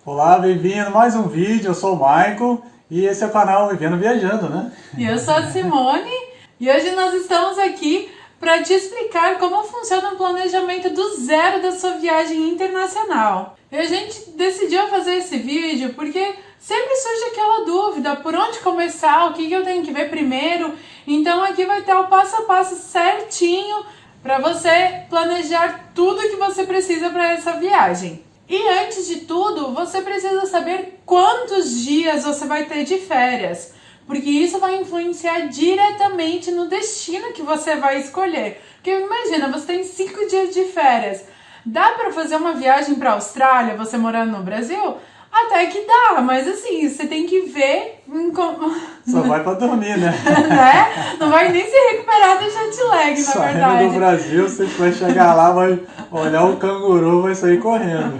Olá, bem-vindo a mais um vídeo. Eu sou o Michael e esse é o canal Vivendo Viajando, né? E eu sou a Simone e hoje nós estamos aqui para te explicar como funciona o planejamento do zero da sua viagem internacional. E a gente decidiu fazer esse vídeo porque sempre surge aquela dúvida, por onde começar, o que eu tenho que ver primeiro. Então aqui vai ter o passo a passo certinho para você planejar tudo que você precisa para essa viagem. E antes de tudo, você precisa saber quantos dias você vai ter de férias, porque isso vai influenciar diretamente no destino que você vai escolher. Porque imagina, você tem 5 dias de férias. Dá para fazer uma viagem para a Austrália, você morando no Brasil? Até que dá, mas assim, você tem que ver Só vai pra dormir, né? né? Não vai nem se recuperar do jet lag, na Saindo verdade. do Brasil, você vai chegar lá, vai olhar o canguru, vai sair correndo.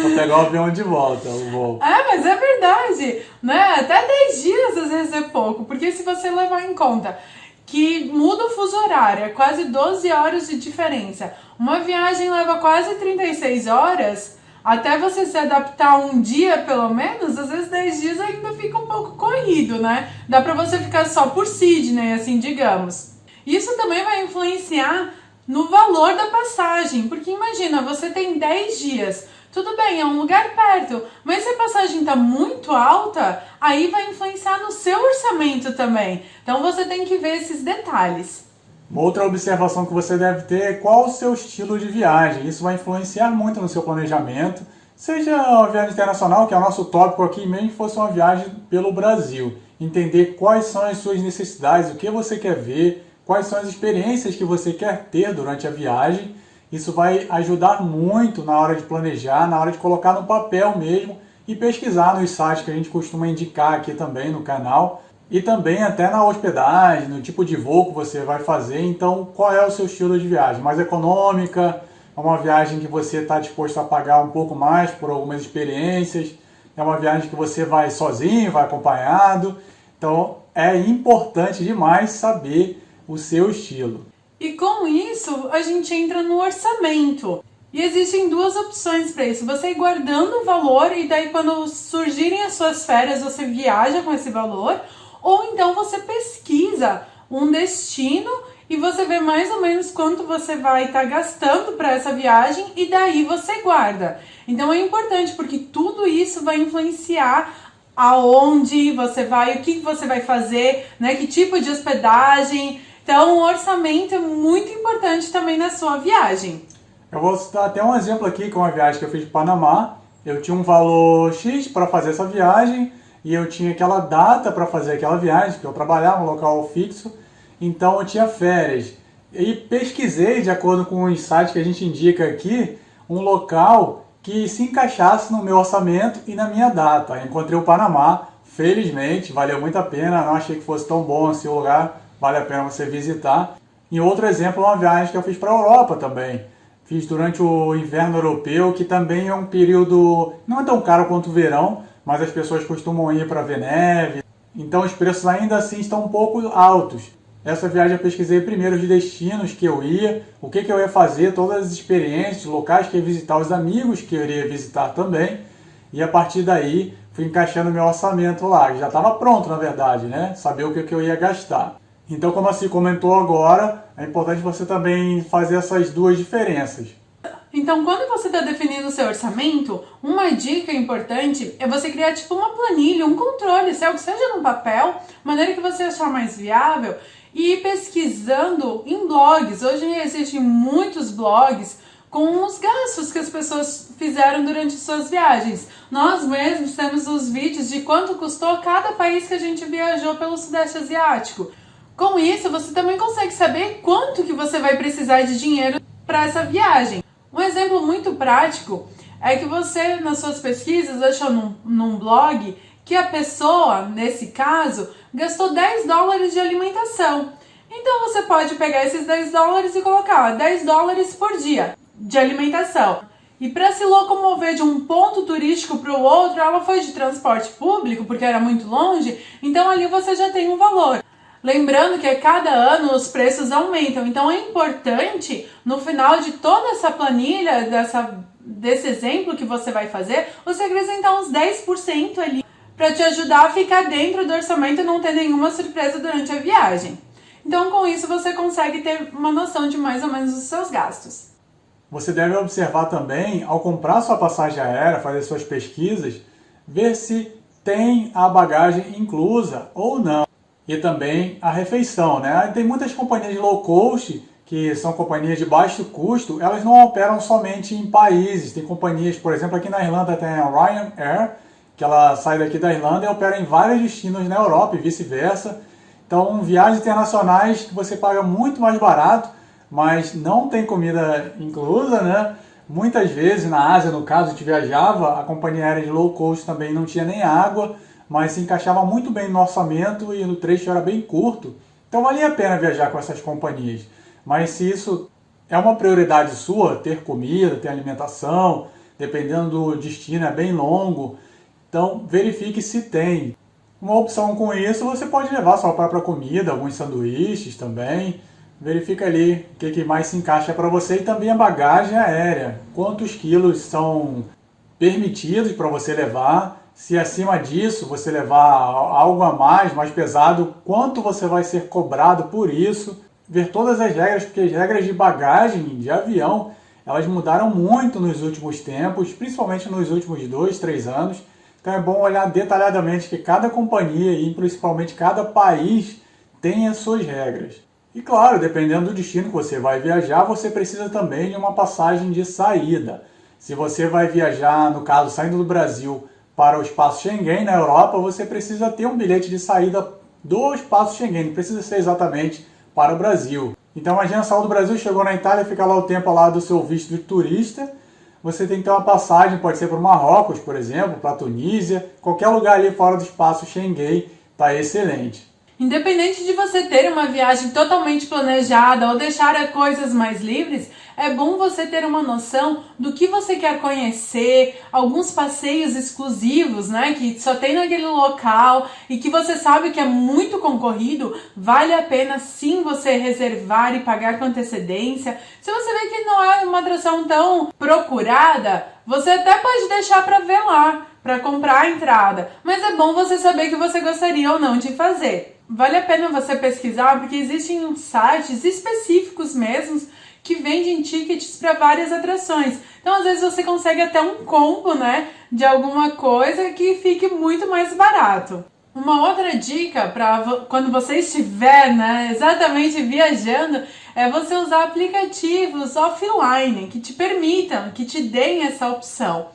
Vou pegar o avião de volta, o voo. Mas é verdade, né? Até 10 dias às vezes é pouco, porque se você levar em conta que muda o fuso horário, é quase 12 horas de diferença. Uma viagem leva quase 36 horas, até você se adaptar um dia pelo menos, às vezes 10 dias ainda fica um pouco corrido, né? Dá pra você ficar só por Sydney, assim, digamos. Isso também vai influenciar no valor da passagem, porque imagina, você tem 10 dias, tudo bem, é um lugar perto, mas se a passagem está muito alta, aí vai influenciar no seu orçamento também. Então você tem que ver esses detalhes. Uma outra observação que você deve ter é qual o seu estilo de viagem. Isso vai influenciar muito no seu planejamento. Seja uma viagem internacional, que é o nosso tópico aqui, mesmo que fosse uma viagem pelo Brasil. Entender quais são as suas necessidades, o que você quer ver, quais são as experiências que você quer ter durante a viagem. Isso vai ajudar muito na hora de planejar, na hora de colocar no papel mesmo e pesquisar nos sites que a gente costuma indicar aqui também no canal. E também até na hospedagem, no tipo de voo que você vai fazer. Então, qual é o seu estilo de viagem? Mais econômica? É uma viagem que você está disposto a pagar um pouco mais por algumas experiências? É uma viagem que você vai sozinho, vai acompanhado? Então, é importante demais saber o seu estilo. E com isso, a gente entra no orçamento. E existem duas opções para isso. Você ir guardando o valor e daí quando surgirem as suas férias, você viaja com esse valor. Ou então você pesquisa um destino e você vê mais ou menos quanto você vai estar gastando para essa viagem e daí você guarda. Então é importante porque tudo isso vai influenciar aonde você vai, o que você vai fazer, né? Que tipo de hospedagem. Então o orçamento é muito importante também na sua viagem. Eu vou citar até um exemplo aqui, com uma viagem que eu fiz para o Panamá. Eu tinha um valor X para fazer essa viagem e eu tinha aquela data para fazer aquela viagem, que eu trabalhava no local fixo, então eu tinha férias. E pesquisei, de acordo com os sites que a gente indica aqui, um local que se encaixasse no meu orçamento e na minha data. Eu encontrei o Panamá, felizmente, valeu muito a pena, não achei que fosse tão bom assim o lugar, vale a pena você visitar. E outro exemplo é uma viagem que eu fiz para a Europa também. Fiz durante o inverno europeu, que também é um período, não é tão caro quanto o verão, mas as pessoas costumam ir para ver neve, então os preços ainda assim estão um pouco altos. Essa viagem eu pesquisei primeiro os destinos que eu ia, o que eu ia fazer, todas as experiências, locais que eu ia visitar, os amigos que eu iria visitar também, e a partir daí fui encaixando meu orçamento lá, que já estava pronto na verdade, né? Saber o que eu ia gastar. Então, como a Ci comentou agora, é importante você também fazer essas duas diferenças. Então, quando você está definindo o seu orçamento, uma dica importante é você criar tipo uma planilha, um controle, seja no papel, maneira que você achar mais viável, e ir pesquisando em blogs. Hoje existem muitos blogs com os gastos que as pessoas fizeram durante suas viagens. Nós mesmos temos os vídeos de quanto custou cada país que a gente viajou pelo Sudeste Asiático. Com isso, você também consegue saber quanto que você vai precisar de dinheiro para essa viagem. Um exemplo muito prático é que você, nas suas pesquisas, achou num blog que a pessoa, nesse caso, gastou 10 dólares de alimentação. Então você pode pegar esses 10 dólares e colocar 10 dólares por dia de alimentação. E para se locomover de um ponto turístico para o outro, ela foi de transporte público, porque era muito longe, então ali você já tem um valor. Lembrando que a cada ano os preços aumentam, então é importante, no final de toda essa planilha, desse exemplo que você vai fazer, você acrescentar uns 10% ali para te ajudar a ficar dentro do orçamento e não ter nenhuma surpresa durante a viagem. Então, com isso, você consegue ter uma noção de mais ou menos os seus gastos. Você deve observar também, ao comprar sua passagem aérea, fazer suas pesquisas, ver se tem a bagagem inclusa ou não. E também a refeição, né? Tem muitas companhias low cost, que são companhias de baixo custo, elas não operam somente em países. Tem companhias, por exemplo, aqui na Irlanda tem a Ryanair, que ela sai daqui da Irlanda e opera em vários destinos na Europa e vice-versa. Então, viagens internacionais que você paga muito mais barato, mas não tem comida inclusa, né? Muitas vezes, na Ásia, no caso, a gente viajava, a companhia aérea de low cost também não tinha nem água, mas se encaixava muito bem no orçamento e no trecho era bem curto. Então, valia a pena viajar com essas companhias. Mas se isso é uma prioridade sua, ter comida, ter alimentação, dependendo do destino, é bem longo, então verifique se tem. Uma opção com isso, você pode levar sua própria comida, alguns sanduíches também. Verifica ali o que mais se encaixa para você e também a bagagem aérea. Quantos quilos são permitidos para você levar? Se acima disso você levar algo a mais pesado, quanto você vai ser cobrado por isso? Ver todas as regras, porque as regras de bagagem de avião, elas mudaram muito nos últimos tempos, principalmente nos últimos 2, 3 anos. Então é bom olhar detalhadamente que cada companhia e principalmente cada país tem as suas regras. E claro, dependendo do destino que você vai viajar, você precisa também de uma passagem de saída. Se você vai viajar, no caso, saindo do Brasil para o espaço Schengen na Europa, você precisa ter um bilhete de saída do espaço Schengen, não precisa ser exatamente para o Brasil. Então imagina, saiu do Brasil, chegou na Itália, fica lá o tempo lá do seu visto de turista, você tem que ter uma passagem, pode ser para o Marrocos, por exemplo, para a Tunísia, qualquer lugar ali fora do espaço Schengen está excelente. Independente de você ter uma viagem totalmente planejada ou deixar coisas mais livres, é bom você ter uma noção do que você quer conhecer, alguns passeios exclusivos, né, que só tem naquele local e que você sabe que é muito concorrido, vale a pena sim você reservar e pagar com antecedência. Se você vê que não é uma atração tão procurada, você até pode deixar para ver lá, para comprar a entrada, mas é bom você saber que você gostaria ou não de fazer. Vale a pena você pesquisar, porque existem sites específicos mesmos que vendem tickets para várias atrações. Então, às vezes, você consegue até um combo, né, de alguma coisa que fique muito mais barato. Uma outra dica para quando você estiver, né, exatamente viajando, é você usar aplicativos offline que te permitam, que te deem essa opção.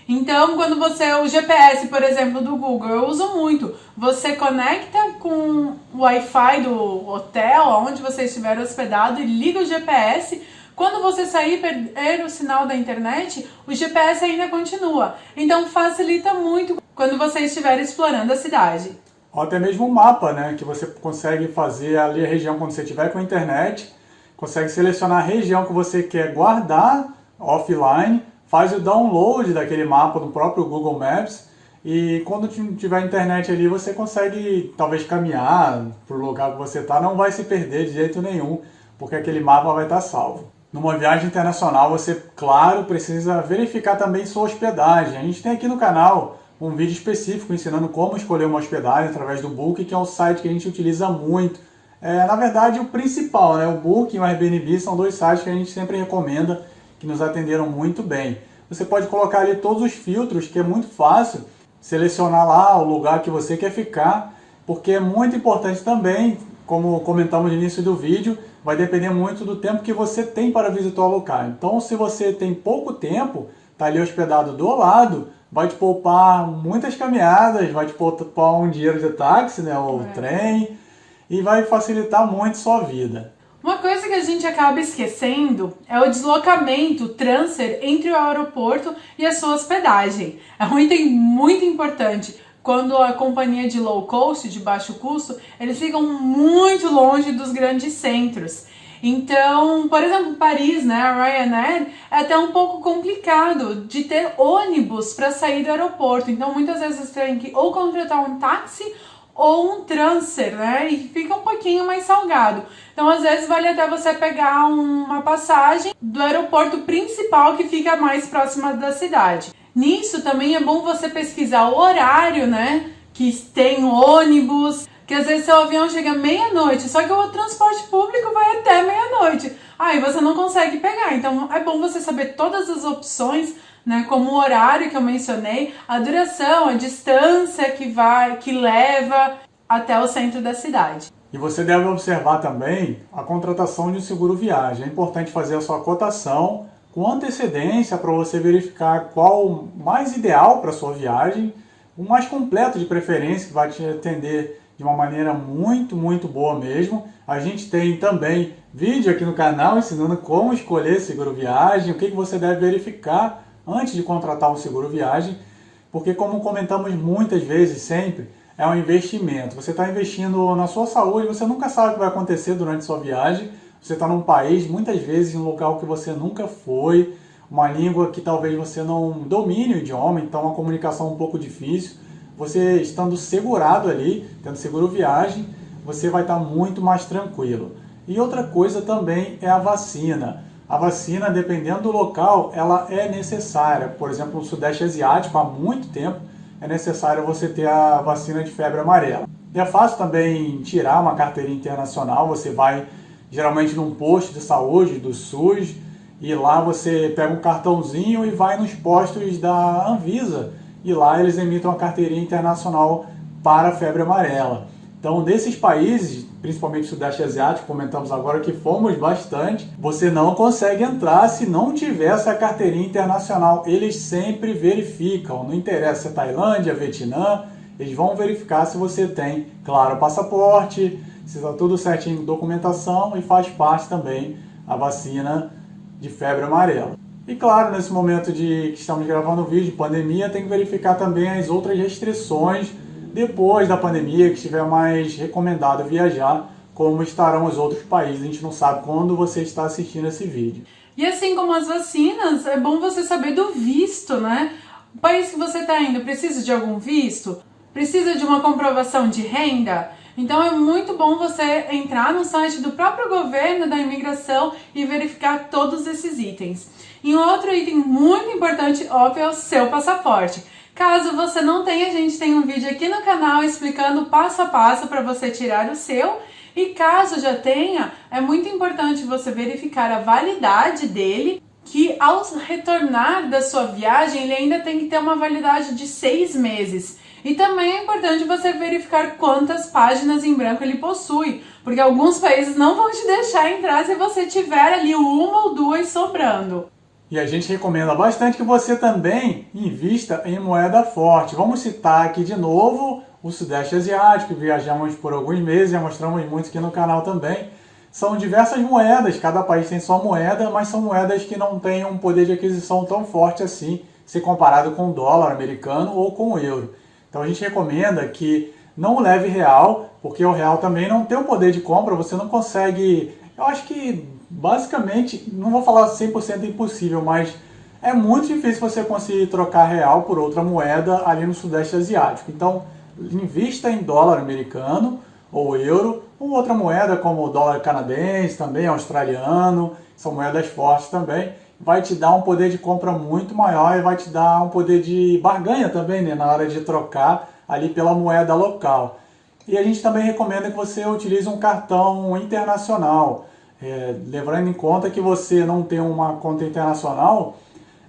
Então, quando o GPS, por exemplo, do Google, eu uso muito, você conecta com o Wi-Fi do hotel, onde você estiver hospedado, e liga o GPS. Quando você sair e perder o sinal da internet, o GPS ainda continua. Então, facilita muito quando você estiver explorando a cidade. Ou até mesmo um mapa, né, que você consegue fazer ali a região quando você estiver com a internet, consegue selecionar a região que você quer guardar offline, faz o download daquele mapa do próprio Google Maps e quando tiver internet ali você consegue talvez caminhar para o lugar que você está, não vai se perder de jeito nenhum, porque aquele mapa vai estar salvo. Numa viagem internacional você, claro, precisa verificar também sua hospedagem. A gente tem aqui no canal um vídeo específico ensinando como escolher uma hospedagem através do Booking, que é um site que a gente utiliza muito. Na verdade, o principal, né? O Booking e o Airbnb são dois sites que a gente sempre recomenda, que nos atenderam muito bem. Você pode colocar ali todos os filtros, que é muito fácil, selecionar lá o lugar que você quer ficar, porque é muito importante também, como comentamos no início do vídeo, vai depender muito do tempo que você tem para visitar o local. Então, se você tem pouco tempo, está ali hospedado do lado, vai te poupar muitas caminhadas, vai te poupar um dinheiro de táxi, né, ou trem, e vai facilitar muito sua vida. Uma coisa que a gente acaba esquecendo é o deslocamento, o transfer entre o aeroporto e a sua hospedagem. É um item muito importante. Quando a companhia de low cost, de baixo custo, eles ficam muito longe dos grandes centros. Então, por exemplo, Paris, né, a Ryanair, é até um pouco complicado de ter ônibus para sair do aeroporto. Então, muitas vezes você tem que ou contratar um táxi ou um transfer, né? E fica um pouquinho mais salgado. Então, às vezes, vale até você pegar uma passagem do aeroporto principal que fica mais próxima da cidade. Nisso, também é bom você pesquisar o horário, né? Que tem ônibus, que às vezes seu avião chega meia-noite, só que o transporte público vai até meia-noite. Aí você não consegue pegar. Então, é bom você saber todas as opções, né, como o horário que eu mencionei, a duração, a distância que leva até o centro da cidade. E você deve observar também a contratação de um seguro viagem. É importante fazer a sua cotação com antecedência para você verificar qual o mais ideal para a sua viagem, o mais completo de preferência, que vai te atender de uma maneira muito, muito boa mesmo. A gente tem também vídeo aqui no canal ensinando como escolher seguro viagem, o que você deve verificar antes de contratar um seguro viagem, porque como comentamos muitas vezes sempre, é um investimento. Você está investindo na sua saúde, você nunca sabe o que vai acontecer durante sua viagem. Você está num país, muitas vezes, em um local que você nunca foi, uma língua que talvez você não domine o idioma, então uma comunicação um pouco difícil. Você estando segurado ali, tendo seguro viagem, você vai estar muito mais tranquilo. E outra coisa também é a vacina. A vacina, dependendo do local, ela é necessária. Por exemplo, no Sudeste Asiático, há muito tempo, é necessário você ter a vacina de febre amarela. E é fácil também tirar uma carteirinha internacional. Você vai, geralmente, num posto de saúde do SUS, e lá você pega um cartãozinho e vai nos postos da Anvisa. E lá eles emitem uma carteirinha internacional para a febre amarela. Então, desses países, principalmente Sudeste Asiático, comentamos agora que fomos bastante, você não consegue entrar se não tiver essa carteirinha internacional. Eles sempre verificam, não interessa se é Tailândia, Vietnã, eles vão verificar se você tem, claro, passaporte, se está tudo certinho com documentação e faz parte também a vacina de febre amarela. E claro, nesse momento que estamos gravando o vídeo, pandemia, tem que verificar também as outras restrições depois da pandemia, que estiver mais recomendado viajar, como estarão os outros países. A gente não sabe quando você está assistindo esse vídeo. E assim como as vacinas, é bom você saber do visto, né? O país que você está indo precisa de algum visto? Precisa de uma comprovação de renda? Então é muito bom você entrar no site do próprio governo da imigração e verificar todos esses itens. E um outro item muito importante, óbvio, é o seu passaporte. Caso você não tenha, a gente tem um vídeo aqui no canal explicando passo a passo para você tirar o seu. E caso já tenha, é muito importante você verificar a validade dele, que ao retornar da sua viagem, ele ainda tem que ter uma validade de 6 meses. E também é importante você verificar quantas páginas em branco ele possui, porque alguns países não vão te deixar entrar se você tiver ali uma ou duas sobrando. E a gente recomenda bastante que você também invista em moeda forte. Vamos citar aqui de novo o Sudeste Asiático, viajamos por alguns meses, já mostramos muito aqui no canal também. São diversas moedas, cada país tem sua moeda, mas são moedas que não têm um poder de aquisição tão forte assim, se comparado com o dólar americano ou com o euro. Então a gente recomenda que não leve real, porque o real também não tem o poder de compra, você não consegue... Eu acho que basicamente, não vou falar 100% impossível, mas é muito difícil você conseguir trocar real por outra moeda ali no Sudeste Asiático. Então, invista em dólar americano ou euro, ou outra moeda como o dólar canadense, também australiano, são moedas fortes também. Vai te dar um poder de compra muito maior e vai te dar um poder de barganha também, né, na hora de trocar ali pela moeda local. E a gente também recomenda que você utilize um cartão internacional. Levando em conta que você não tem uma conta internacional,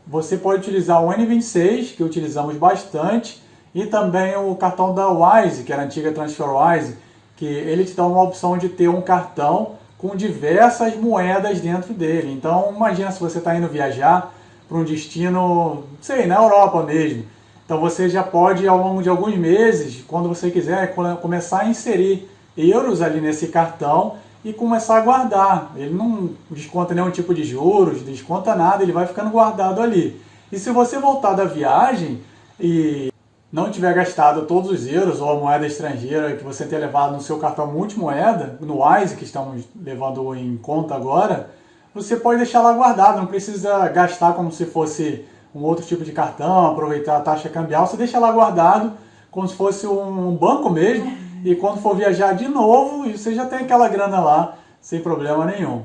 você pode utilizar o N26, que utilizamos bastante, e também o cartão da Wise, que era a antiga TransferWise, que ele te dá uma opção de ter um cartão com diversas moedas dentro dele. Então, imagina se você está indo viajar para um destino, sei, na Europa mesmo. Então, você já pode, ao longo de alguns meses, quando você quiser, começar a inserir euros ali nesse cartão e começar a guardar. Ele não desconta nenhum tipo de juros, desconta nada, ele vai ficando guardado ali. E se você voltar da viagem e não tiver gastado todos os euros ou a moeda estrangeira que você tenha levado no seu cartão multimoeda, no Wise, que estamos levando em conta agora, você pode deixar lá guardado, não precisa gastar como se fosse um outro tipo de cartão, aproveitar a taxa cambial, você deixa lá guardado como se fosse um banco mesmo, e quando for viajar de novo, você já tem aquela grana lá, sem problema nenhum.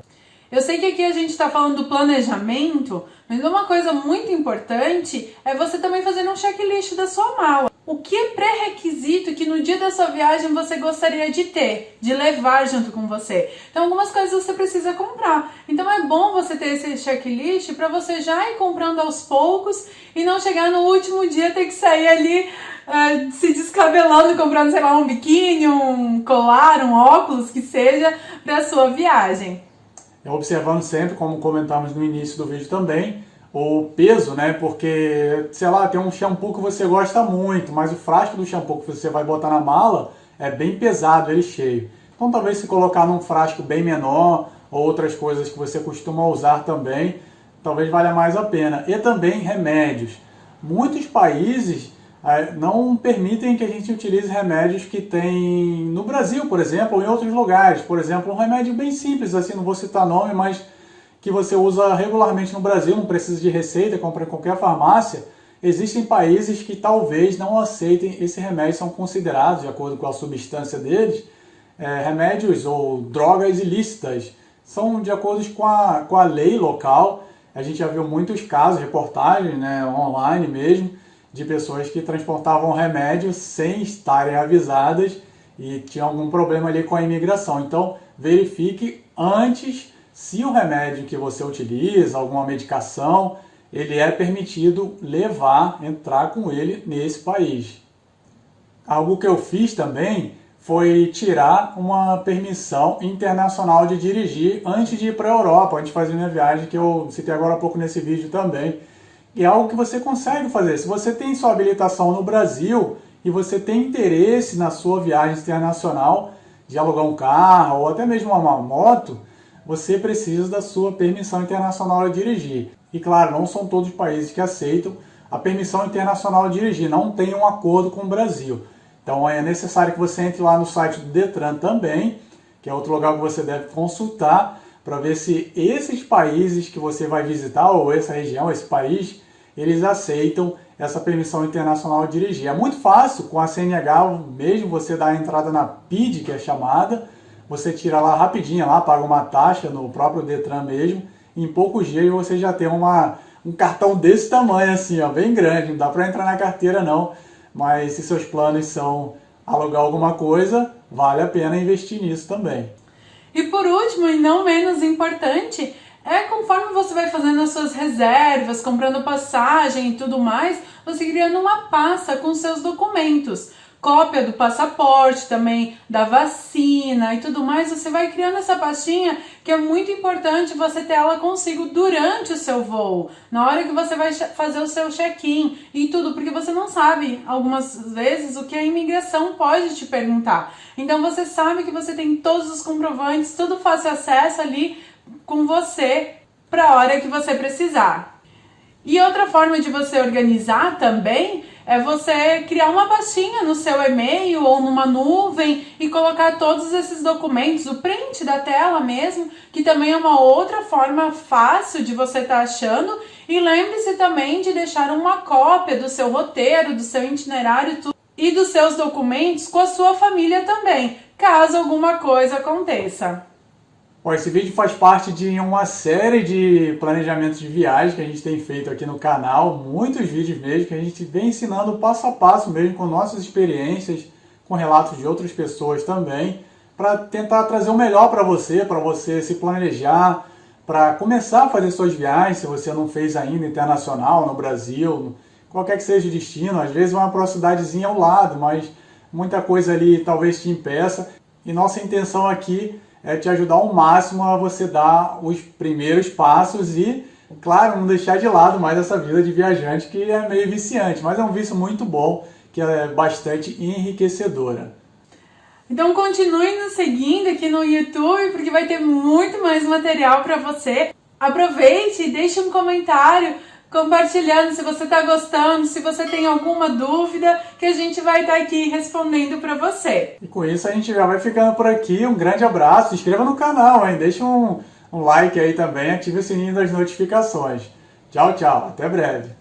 Eu sei que aqui a gente está falando do planejamento, mas uma coisa muito importante é você também fazer um checklist da sua mala. O que é pré-requisito que no dia da sua viagem você gostaria de ter, de levar junto com você? Então algumas coisas você precisa comprar. Então é bom você ter esse checklist para você já ir comprando aos poucos e não chegar no último dia ter que sair ali se descabelando, comprando, sei lá, um biquíni, um colar, um óculos, que seja, para a sua viagem. Observando sempre, como comentamos no início do vídeo também, o peso, né? Porque, sei lá, tem um shampoo que você gosta muito, mas o frasco do shampoo que você vai botar na mala é bem pesado, ele cheio. Então talvez se colocar num frasco bem menor, ou outras coisas que você costuma usar também, talvez valha mais a pena. E também remédios. Muitos países não permitem que a gente utilize remédios que tem no Brasil, por exemplo, ou em outros lugares. Por exemplo, um remédio bem simples, assim, não vou citar nome, mas que você usa regularmente no Brasil, não precisa de receita, compra em qualquer farmácia. Existem países que talvez não aceitem esse remédio, são considerados, de acordo com a substância deles, remédios ou drogas ilícitas. São de acordo com a lei local. A gente já viu muitos casos, reportagens, né, online mesmo, de pessoas que transportavam remédios sem estarem avisadas e tinham algum problema ali com a imigração. Então, verifique antes se o remédio que você utiliza, alguma medicação, ele é permitido entrar com ele nesse país. Algo que eu fiz também foi tirar uma permissão internacional de dirigir antes de ir para a Europa, antes de fazer minha viagem, que eu citei agora há pouco nesse vídeo também. E é algo que você consegue fazer. Se você tem sua habilitação no Brasil e você tem interesse na sua viagem internacional de alugar um carro ou até mesmo uma moto, você precisa da sua permissão internacional de dirigir. E claro, não são todos os países que aceitam a permissão internacional de dirigir, não tem um acordo com o Brasil. Então é necessário que você entre lá no site do Detran também, que é outro lugar que você deve consultar, para ver se esses países que você vai visitar, ou essa região, esse país, eles aceitam essa permissão internacional de dirigir. É muito fácil, com a CNH, mesmo você dar a entrada na PID, que é chamada, você tira lá rapidinho, lá, paga uma taxa no próprio Detran mesmo, e em poucos dias você já tem um cartão desse tamanho, assim, ó, bem grande, não dá para entrar na carteira não, mas se seus planos são alugar alguma coisa, vale a pena investir nisso também. E por último, e não menos importante, conforme você vai fazendo as suas reservas, comprando passagem e tudo mais, você criando uma pasta com seus documentos. Cópia do passaporte também, da vacina e tudo mais, você vai criando essa pastinha que é muito importante você ter ela consigo durante o seu voo, na hora que você vai fazer o seu check-in e tudo, porque você não sabe algumas vezes o que a imigração pode te perguntar. Então você sabe que você tem todos os comprovantes, tudo fácil acesso ali com você para a hora que você precisar. E outra forma de você organizar também é você criar uma pastinha no seu e-mail ou numa nuvem e colocar todos esses documentos, o print da tela mesmo, que também é uma outra forma fácil de você estar achando. E lembre-se também de deixar uma cópia do seu roteiro, do seu itinerário e dos seus documentos com a sua família também, caso alguma coisa aconteça. Bom, esse vídeo faz parte de uma série de planejamentos de viagem que a gente tem feito aqui no canal, muitos vídeos mesmo, que a gente vem ensinando passo a passo mesmo, com nossas experiências, com relatos de outras pessoas também, para tentar trazer o melhor para você se planejar, para começar a fazer suas viagens, se você não fez ainda internacional, no Brasil, qualquer que seja o destino. Às vezes uma para uma cidadezinha ao lado, mas muita coisa ali talvez te impeça. E nossa intenção aqui é te ajudar ao máximo a você dar os primeiros passos e, claro, não deixar de lado mais essa vida de viajante, que é meio viciante, mas é um vício muito bom, que é bastante enriquecedora. Então continue nos seguindo aqui no YouTube, porque vai ter muito mais material para você. Aproveite e deixe um comentário compartilhando se você está gostando, se você tem alguma dúvida, que a gente vai estar aqui respondendo para você. E com isso a gente já vai ficando por aqui. Um grande abraço, se inscreva no canal, hein? Deixa um like aí também, ative o sininho das notificações. Tchau, tchau, até breve.